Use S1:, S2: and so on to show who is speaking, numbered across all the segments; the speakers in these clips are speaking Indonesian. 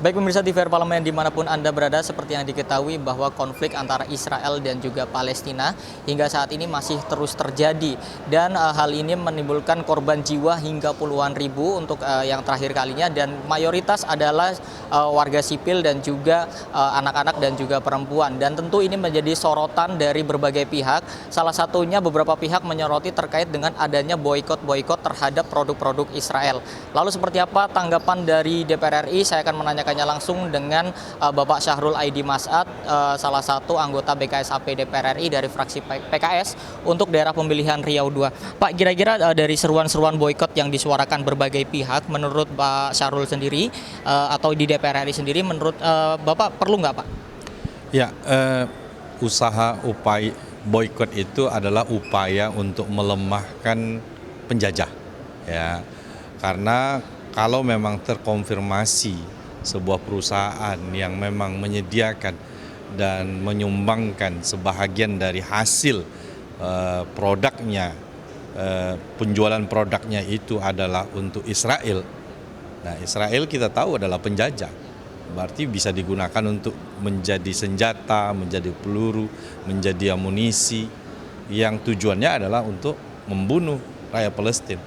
S1: Baik pemirsa TVR Parlemen dimanapun Anda berada, seperti yang diketahui bahwa konflik antara Israel dan juga Palestina hingga saat ini masih terus terjadi. Dan hal ini menimbulkan korban jiwa hingga puluhan ribu untuk yang terakhir kalinya. Dan mayoritas adalah warga sipil dan juga anak-anak dan juga perempuan. Dan tentu ini menjadi sorotan dari berbagai pihak. Salah satunya beberapa pihak menyoroti terkait dengan adanya boikot-boikot terhadap produk-produk Israel. Lalu seperti apa tanggapan dari DPR RI? Saya akan menanyakannya langsung dengan Bapak Syahrul Aidi Mas'ad, salah satu anggota BKSAP DPR RI dari fraksi PKS untuk daerah pemilihan Riau II. Pak, kira-kira dari seruan-seruan boikot yang disuarakan berbagai pihak, menurut Pak Syahrul sendiri atau di DPR RI sendiri, menurut Bapak perlu nggak, Pak?
S2: Ya, usaha upaya boikot itu adalah upaya untuk melemahkan penjajah, ya. Karena kalau memang terkonfirmasi sebuah perusahaan yang memang menyediakan dan menyumbangkan sebahagian dari hasil produknya, penjualan produknya itu adalah untuk Israel. Nah, Israel kita tahu adalah penjajah, berarti bisa digunakan untuk menjadi senjata, menjadi peluru, menjadi amunisi yang tujuannya adalah untuk membunuh rakyat Palestina.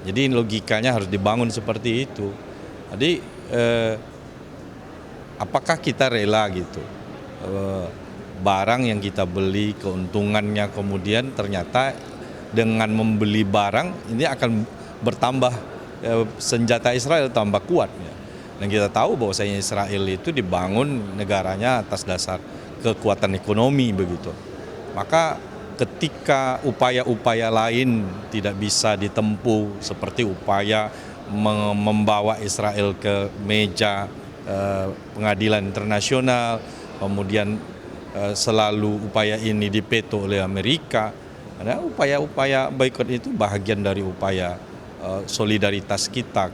S2: Jadi logikanya harus dibangun seperti itu. Jadi apakah kita rela gitu barang yang kita beli keuntungannya kemudian ternyata dengan membeli barang ini akan bertambah senjata Israel tambah kuat ya. Dan kita tahu bahwasanya Israel itu dibangun negaranya atas dasar kekuatan ekonomi begitu. Maka ketika upaya-upaya lain tidak bisa ditempuh seperti upaya membawa Israel ke meja pengadilan internasional, kemudian selalu upaya ini dipeto oleh Amerika. Ada upaya-upaya boikot itu bagian dari upaya solidaritas kita,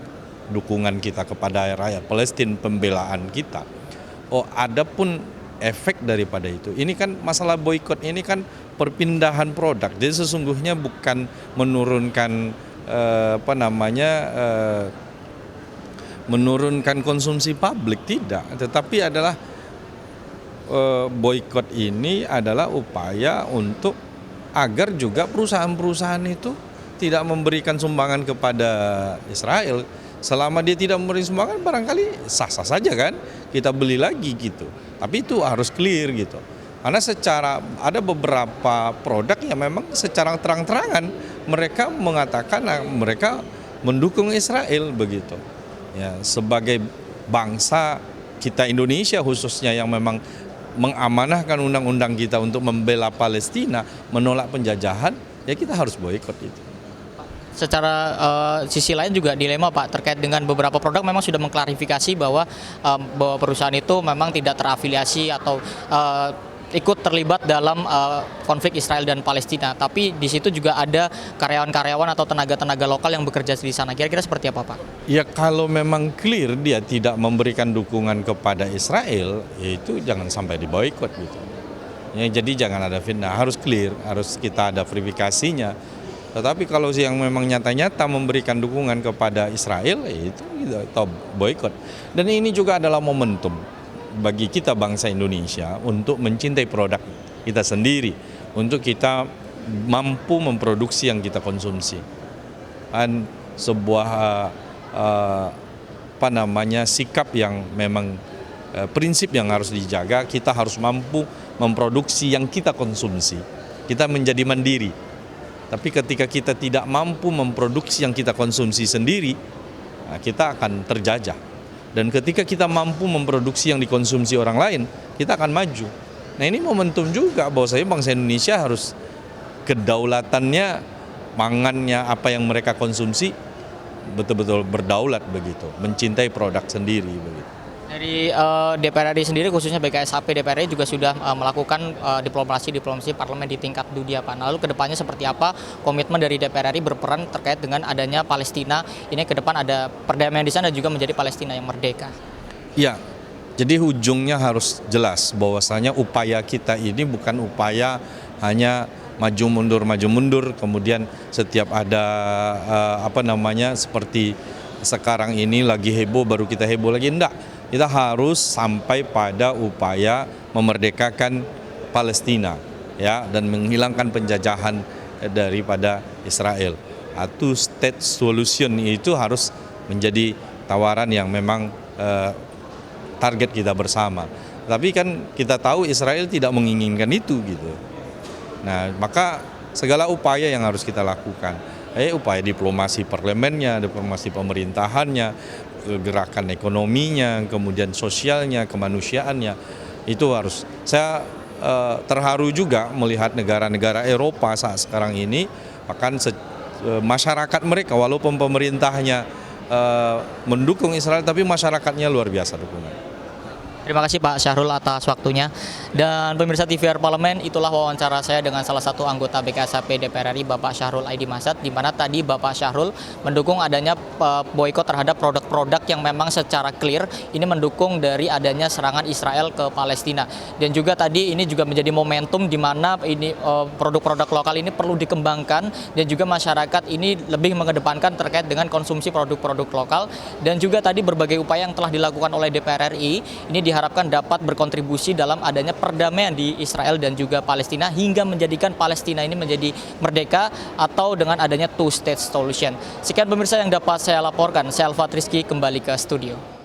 S2: dukungan kita kepada rakyat Palestina, pembelaan kita. Adapun efek daripada itu, ini kan masalah boikot ini kan perpindahan produk. Jadi sesungguhnya bukan menurunkan menurunkan konsumsi publik, tidak, tetapi adalah boikot ini adalah upaya untuk agar juga perusahaan-perusahaan itu tidak memberikan sumbangan kepada Israel. Selama dia tidak memberi sumbangan barangkali sah-sah saja kan, kita beli lagi gitu. Tapi itu harus clear gitu. Karena ada beberapa produk yang memang secara terang-terangan mereka mengatakan mereka mendukung Israel begitu. Ya, sebagai bangsa kita Indonesia khususnya yang memang mengamanahkan undang-undang kita untuk membela Palestina, menolak penjajahan, ya kita harus boikot itu.
S1: Secara sisi lain juga dilema, Pak, terkait dengan beberapa produk memang sudah mengklarifikasi bahwa perusahaan itu memang tidak terafiliasi atau ikut terlibat dalam konflik Israel dan Palestina. Tapi di situ juga ada karyawan-karyawan atau tenaga-tenaga lokal yang bekerja di sana. Kira-kira seperti apa, Pak?
S2: Ya kalau memang clear dia tidak memberikan dukungan kepada Israel, ya itu jangan sampai diboikot gitu. Ya, jadi jangan ada fitnah, harus clear, harus kita ada verifikasinya. Tetapi kalau yang memang nyata-nyata memberikan dukungan kepada Israel, ya itu kita boikot. Dan ini juga adalah momentum bagi kita bangsa Indonesia untuk mencintai produk kita sendiri, untuk kita mampu memproduksi yang kita konsumsi. Dan sebuah sikap yang memang prinsip yang harus dijaga, kita harus mampu memproduksi yang kita konsumsi. Kita menjadi mandiri. Tapi ketika kita tidak mampu memproduksi yang kita konsumsi sendiri, kita akan terjajah. Dan ketika kita mampu memproduksi yang dikonsumsi orang lain, kita akan maju. Nah, ini momentum juga bahwasanya bangsa Indonesia harus kedaulatannya, pangannya, apa yang mereka konsumsi betul-betul berdaulat begitu, mencintai produk sendiri begitu.
S1: Dari DPR RI sendiri, khususnya BKSAP DPR RI juga sudah melakukan diplomasi parlemen di tingkat dunia, Pak. Lalu kedepannya seperti apa komitmen dari DPR RI berperan terkait dengan adanya Palestina ini ke depan, ada perdamaian di sana juga menjadi Palestina yang merdeka?
S2: Ya, jadi ujungnya harus jelas bahwasanya upaya kita ini bukan upaya hanya maju mundur, kemudian setiap ada seperti sekarang ini lagi heboh baru kita heboh lagi, enggak. kita harus sampai pada upaya memerdekakan Palestina, ya, dan menghilangkan penjajahan daripada Israel. Two state solution itu harus menjadi tawaran yang memang target kita bersama. Tapi kan kita tahu Israel tidak menginginkan itu gitu. Nah, maka segala upaya yang harus kita lakukan, upaya diplomasi parlemennya, diplomasi pemerintahannya, gerakan ekonominya, kemudian sosialnya, kemanusiaannya, itu harus. Saya terharu juga melihat negara-negara Eropa saat sekarang ini, bahkan masyarakat mereka walaupun pemerintahnya mendukung Israel, tapi masyarakatnya luar biasa dukungan.
S1: Terima kasih Pak Syahrul atas waktunya. Dan pemirsa TVR Parlemen, itulah wawancara saya dengan salah satu anggota BKSAP DPR RI, Bapak Syahrul Aidi Masad, di mana tadi Bapak Syahrul mendukung adanya boikot terhadap produk-produk yang memang secara clear ini mendukung dari adanya serangan Israel ke Palestina. Dan juga tadi ini juga menjadi momentum di mana ini produk-produk lokal ini perlu dikembangkan, dan juga masyarakat ini lebih mengedepankan terkait dengan konsumsi produk-produk lokal. Dan juga tadi berbagai upaya yang telah dilakukan oleh DPR RI ini diharapkan dapat berkontribusi dalam adanya perdamaian di Israel dan juga Palestina, hingga menjadikan Palestina ini menjadi merdeka atau dengan adanya two state solution. Sekian pemirsa yang dapat saya laporkan. Saya Alfat Rizky kembali ke studio.